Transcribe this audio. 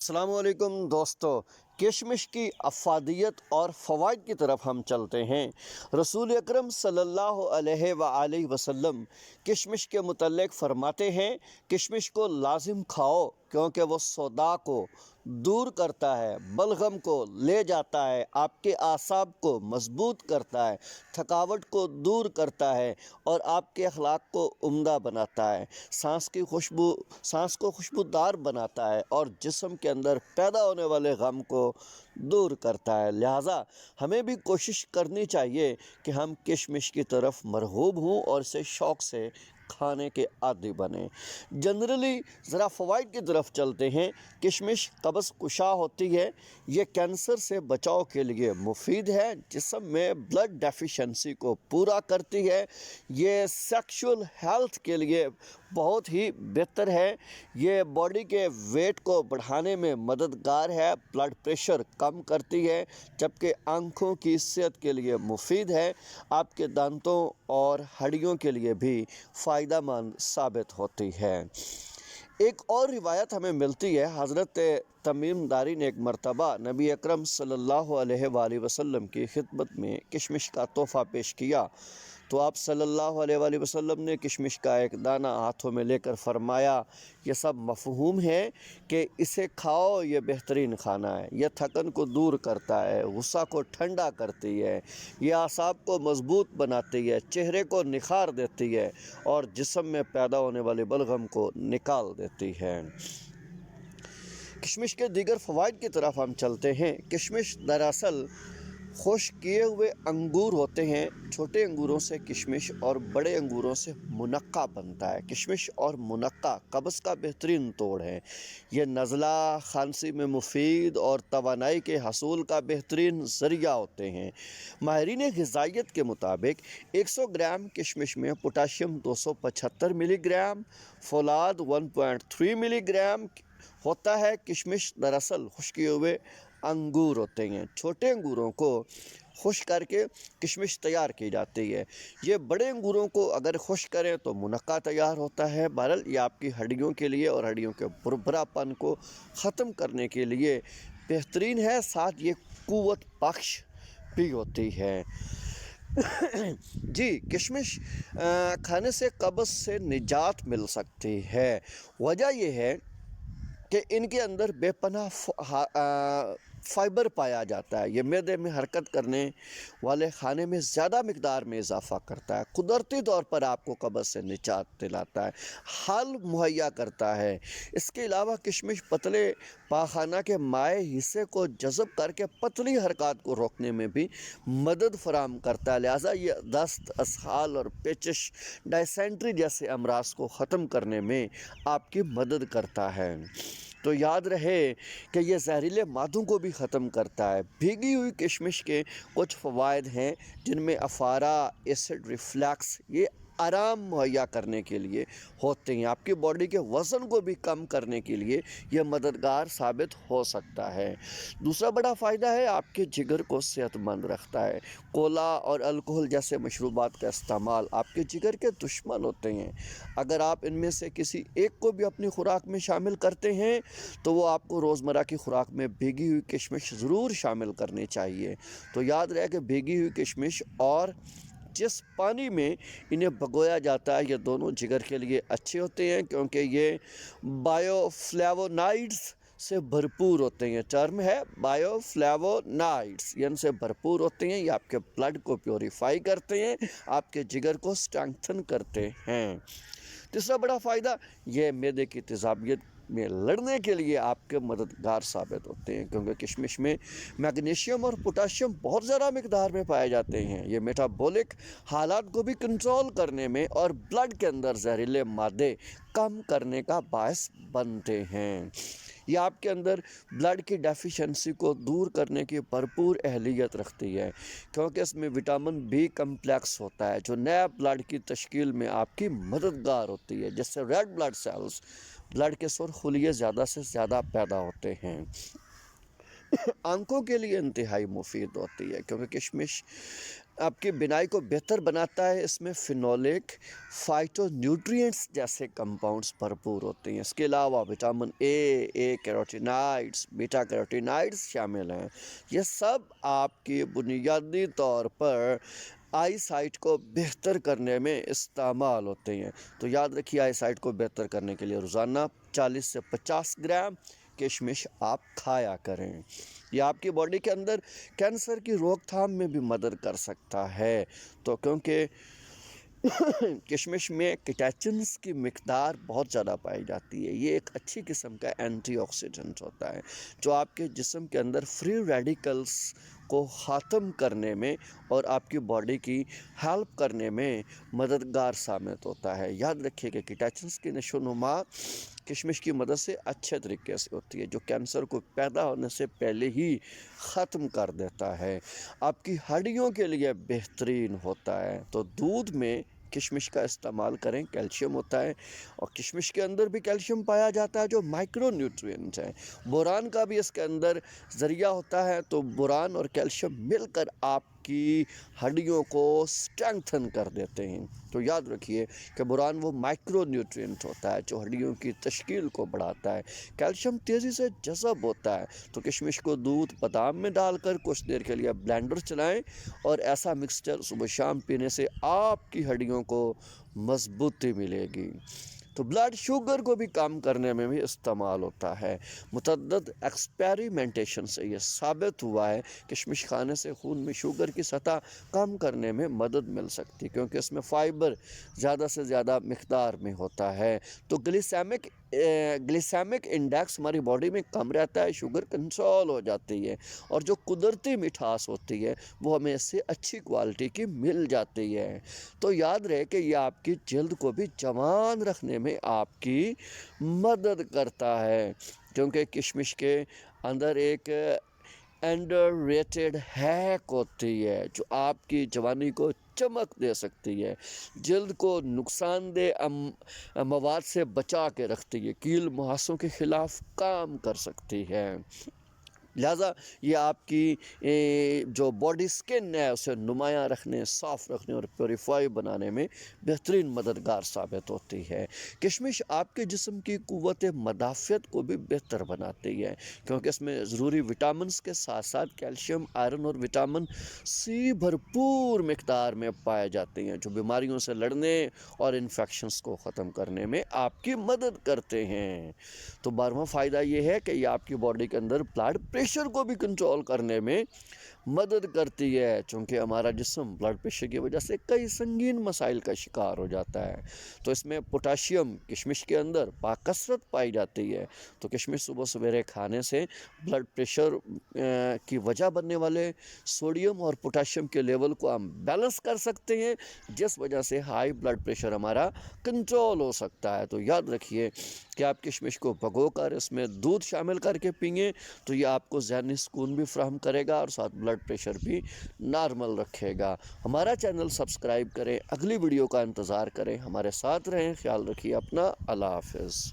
السلام علیکم دوستو، کشمش کی افادیت اور فوائد کی طرف ہم چلتے ہیں۔ رسول اکرم صلی اللہ علیہ وآلہ وسلم کشمش کے متعلق فرماتے ہیں، کشمش کو لازم کھاؤ کیونکہ وہ صداع کو دور کرتا ہے، بلغم کو لے جاتا ہے، آپ کے اعصاب کو مضبوط کرتا ہے، تھکاوٹ کو دور کرتا ہے اور آپ کے اخلاق کو عمدہ بناتا ہے، سانس کو خوشبودار بناتا ہے اور جسم کے اندر پیدا ہونے والے غم کو دور کرتا ہے۔ لہٰذا ہمیں بھی کوشش کرنی چاہیے کہ ہم کشمش کی طرف مرغوب ہوں اور اسے شوق سے کھانے کے عادی بنیں۔ جنرلی ذرا فوائد کی طرف چلتے ہیں۔ کشمش قبض کشا ہوتی ہے، یہ کینسر سے بچاؤ کے لیے مفید ہے، جسم میں بلڈ ڈیفیشنسی کو پورا کرتی ہے، یہ سیکشول ہیلتھ کے لیے بہت ہی بہتر ہے، یہ باڈی کے ویٹ کو بڑھانے میں مددگار ہے، بلڈ پریشر کم کرتی ہے، جبکہ آنکھوں کی صحت کے لیے مفید ہے، آپ کے دانتوں اور ہڈیوں کے لیے بھی فائدہ مند ثابت ہوتی ہے۔ ایک اور روایت ہمیں ملتی ہے، حضرت تمیم داری نے ایک مرتبہ نبی اکرم صلی اللہ علیہ وآلہ وسلم کی خدمت میں کشمش کا تحفہ پیش کیا تو آپ صلی اللہ علیہ وآلہ وسلم نے کشمش کا ایک دانہ ہاتھوں میں لے کر فرمایا، یہ سب مفہوم ہے کہ اسے کھاؤ، یہ بہترین کھانا ہے، یہ تھکن کو دور کرتا ہے، غصہ کو ٹھنڈا کرتی ہے، یہ اعصاب کو مضبوط بناتی ہے، چہرے کو نکھار دیتی ہے اور جسم میں پیدا ہونے والے بلغم کو نکال دیتی ہے۔ کشمش کے دیگر فوائد کی طرف ہم چلتے ہیں۔ کشمش دراصل خشک کیے ہوئے انگور ہوتے ہیں، چھوٹے انگوروں سے کشمش اور بڑے انگوروں سے منقع بنتا ہے۔ کشمش اور منقع قبض کا بہترین توڑ ہے، یہ نزلہ، خانسی میں مفید اور توانائی کے حصول کا بہترین ذریعہ ہوتے ہیں۔ ماہرین غذائیت کے مطابق 100 گرام کشمش میں پوٹاشیم 275 ملی گرام، فولاد 1.3 ملی گرام ہوتا ہے۔ کشمش دراصل خشک کیے ہوئے انگور ہوتے ہیں، چھوٹے انگوروں کو خشک کر کے کشمش تیار کی جاتی ہے، یہ بڑے انگوروں کو اگر خشک کریں تو منقع تیار ہوتا ہے۔ بہرحال یہ آپ کی ہڈیوں کے لیے اور ہڈیوں کے بھربھرا پن کو ختم کرنے کے لیے بہترین ہے، ساتھ یہ قوت بخش بھی ہوتی ہے۔ جی، کشمش کھانے سے قبض سے نجات مل سکتی ہے۔ وجہ یہ ہے کہ ان کے اندر بے پناہ فائبر پایا جاتا ہے، یہ معدے میں حرکت کرنے والے کھانے میں زیادہ مقدار میں اضافہ کرتا ہے، قدرتی طور پر آپ کو قبض سے نجات دلاتا ہے، حل مہیا کرتا ہے۔ اس کے علاوہ کشمش پتلے پاخانہ کے مائع حصے کو جذب کر کے پتلی حرکات کو روکنے میں بھی مدد فراہم کرتا ہے، لہٰذا یہ دست، اسہال اور پیچش، ڈائسینٹری جیسے امراض کو ختم کرنے میں آپ کی مدد کرتا ہے۔ تو یاد رہے کہ یہ زہریلے مادوں کو بھی ختم کرتا ہے۔ بھیگی ہوئی کشمش کے کچھ فوائد ہیں جن میں افارہ، ایسڈ ریفلیکس، یہ آرام مہیا کرنے کے لیے ہوتے ہیں، آپ کی باڈی کے وزن کو بھی کم کرنے کے لیے یہ مددگار ثابت ہو سکتا ہے۔ دوسرا بڑا فائدہ ہے، آپ کے جگر کو صحت مند رکھتا ہے۔ کولا اور الکحل جیسے مشروبات کا استعمال آپ کے جگر کے دشمن ہوتے ہیں، اگر آپ ان میں سے کسی ایک کو بھی اپنی خوراک میں شامل کرتے ہیں تو وہ آپ کو روزمرہ کی خوراک میں بھیگی ہوئی کشمش ضرور شامل کرنی چاہیے۔ تو یاد رہے کہ بھیگی ہوئی کشمش اور جس پانی میں انہیں بھگویا جاتا ہے، یہ دونوں جگر کے لیے اچھے ہوتے ہیں کیونکہ یہ بائیو فلیوونائڈز سے بھرپور ہوتے ہیں، ٹرم ہے بائیو فلیوونائڈز، یہ ان سے بھرپور ہوتے ہیں، یہ آپ کے بلڈ کو پیوریفائی کرتے ہیں، آپ کے جگر کو اسٹرینگتھن کرتے ہیں۔ تیسرا بڑا فائدہ، یہ معدے کی تیزابیت میں لڑنے کے لیے آپ کے مددگار ثابت ہوتے ہیں کیونکہ کشمش میں میگنیشیم اور پوٹاشیم بہت زیادہ مقدار میں پائے جاتے ہیں، یہ میٹابولک حالات کو بھی کنٹرول کرنے میں اور بلڈ کے اندر زہریلے مادے کم کرنے کا باعث بنتے ہیں۔ یہ آپ کے اندر بلڈ کی ڈیفیشنسی کو دور کرنے کی بھرپور اہلیت رکھتی ہے کیونکہ اس میں وٹامن بی کمپلیکس ہوتا ہے جو نیا بلڈ کی تشکیل میں آپ کی مددگار ہوتی ہے، جس سے ریڈ بلڈ سیلز، بلڈ کے سرخ خلیے زیادہ سے زیادہ پیدا ہوتے ہیں۔ آنکھوں کے لیے انتہائی مفید ہوتی ہے کیونکہ کشمش آپ کی بینائی کو بہتر بناتا ہے، اس میں فینولک، فائٹو نیوٹرینٹس جیسے کمپاؤنڈز بھرپور ہوتے ہیں۔ اس کے علاوہ وٹامن اے کیروٹینائڈز، بیٹا کیروٹینائڈز شامل ہیں۔ یہ سب آپ کی بنیادی طور پر آئی سائٹ کو بہتر کرنے میں استعمال ہوتے ہیں۔ تو یاد رکھیے، آئی سائٹ کو بہتر کرنے کے لیے روزانہ 40 سے 50 گرام کشمش آپ کھایا کریں۔ یہ آپ کی باڈی کے اندر کینسر کی روک تھام میں بھی مدد کر سکتا ہے، تو کیونکہ کشمش میں کیٹیچنز کی مقدار بہت زیادہ پائی جاتی ہے۔ یہ ایک اچھی قسم کا اینٹی آکسیڈنٹ ہوتا ہے جو آپ کے جسم کے اندر فری ریڈیکلز کو ختم کرنے میں اور آپ کی باڈی کی ہیلپ کرنے میں مددگار ثابت ہوتا ہے۔ یاد رکھیے کہ کیٹیچنز کی نشو و نما کشمش کی مدد سے اچھے طریقے سے ہوتی ہے، جو کینسر کو پیدا ہونے سے پہلے ہی ختم کر دیتا ہے۔ آپ کی ہڈیوں کے لیے بہترین ہوتا ہے، تو دودھ میں کشمش کا استعمال کریں، کیلشیم ہوتا ہے، اور کشمش کے اندر بھی کیلشیم پایا جاتا ہے جو مائکرو نیوٹرینٹ ہے۔ بوران کا بھی اس کے اندر ذریعہ ہوتا ہے، تو بوران اور کیلشیم مل کر آپ کی ہڈیوں کو اسٹرینتھن کر دیتے ہیں۔ تو یاد رکھیے کہ بوران وہ مائکرو نیوٹرینٹ ہوتا ہے جو ہڈیوں کی تشکیل کو بڑھاتا ہے۔ کیلشیم تیزی سے جذب ہوتا ہے، تو کشمش کو دودھ بادام میں ڈال کر کچھ دیر کے لیے بلینڈر چلائیں، اور ایسا مکسچر صبح شام پینے سے آپ کی ہڈیوں کو مضبوطی ملے گی۔ تو بلڈ شوگر کو بھی کم کرنے میں بھی استعمال ہوتا ہے۔ متعدد ایکسپیریمنٹیشن سے یہ ثابت ہوا ہے کشمش کھانے سے خون میں شوگر کی سطح کم کرنے میں مدد مل سکتی ہے، کیونکہ اس میں فائبر زیادہ سے زیادہ مقدار میں ہوتا ہے۔ تو گلیسیمک انڈیکس ہماری باڈی میں کم رہتا ہے، شوگر کنٹرول ہو جاتی ہے، اور جو قدرتی مٹھاس ہوتی ہے وہ ہمیں اس سے اچھی کوالٹی کی مل جاتی ہے۔ تو یاد رہے کہ یہ آپ کی جلد کو بھی جوان رکھنے میں آپ کی مدد کرتا ہے، کیونکہ کشمش کے اندر ایک انڈر ریٹڈ ہیک ہوتی ہے جو آپ کی جوانی کو چمک دے سکتی ہے، جلد کو نقصان دہ مواد سے بچا کے رکھتی ہے، کیل مہاسوں کے خلاف کام کر سکتی ہے۔ لہٰذا یہ آپ کی جو باڈی سکن ہے اسے نمایاں رکھنے، صاف رکھنے اور پیوریفائی بنانے میں بہترین مددگار ثابت ہوتی ہے۔ کشمش آپ کے جسم کی قوت مدافعت کو بھی بہتر بناتی ہے، کیونکہ اس میں ضروری وٹامنس کے ساتھ ساتھ کیلشیم، آئرن اور وٹامن سی بھرپور مقدار میں پائے جاتے ہیں، جو بیماریوں سے لڑنے اور انفیکشنز کو ختم کرنے میں آپ کی مدد کرتے ہیں۔ تو 12واں فائدہ یہ ہے کہ یہ آپ کی باڈی کے اندر بلڈ پریشر کو بھی کنٹرول کرنے میں مدد کرتی ہے، چونکہ ہمارا جسم بلڈ پریشر کی وجہ سے کئی سنگین مسائل کا شکار ہو جاتا ہے۔ تو اس میں پوٹاشیم کشمش کے اندر باکثرت پائی جاتی ہے، تو کشمش صبح سویرے کھانے سے بلڈ پریشر کی وجہ بننے والے سوڈیم اور پوٹاشیم کے لیول کو ہم بیلنس کر سکتے ہیں، جس وجہ سے ہائی بلڈ پریشر ہمارا کنٹرول ہو سکتا ہے۔ تو یاد رکھیے کہ آپ کشمش کو بھگو کر اس میں دودھ شامل کر کے پئیں، تو یہ آپ کو ذہنی سکون بھی فراہم کرے گا اور ساتھ بلڈ پریشر بھی نارمل رکھے گا۔ ہمارا چینل سبسکرائب کریں، اگلی ویڈیو کا انتظار کریں، ہمارے ساتھ رہیں، خیال رکھیے اپنا، اللہ حافظ۔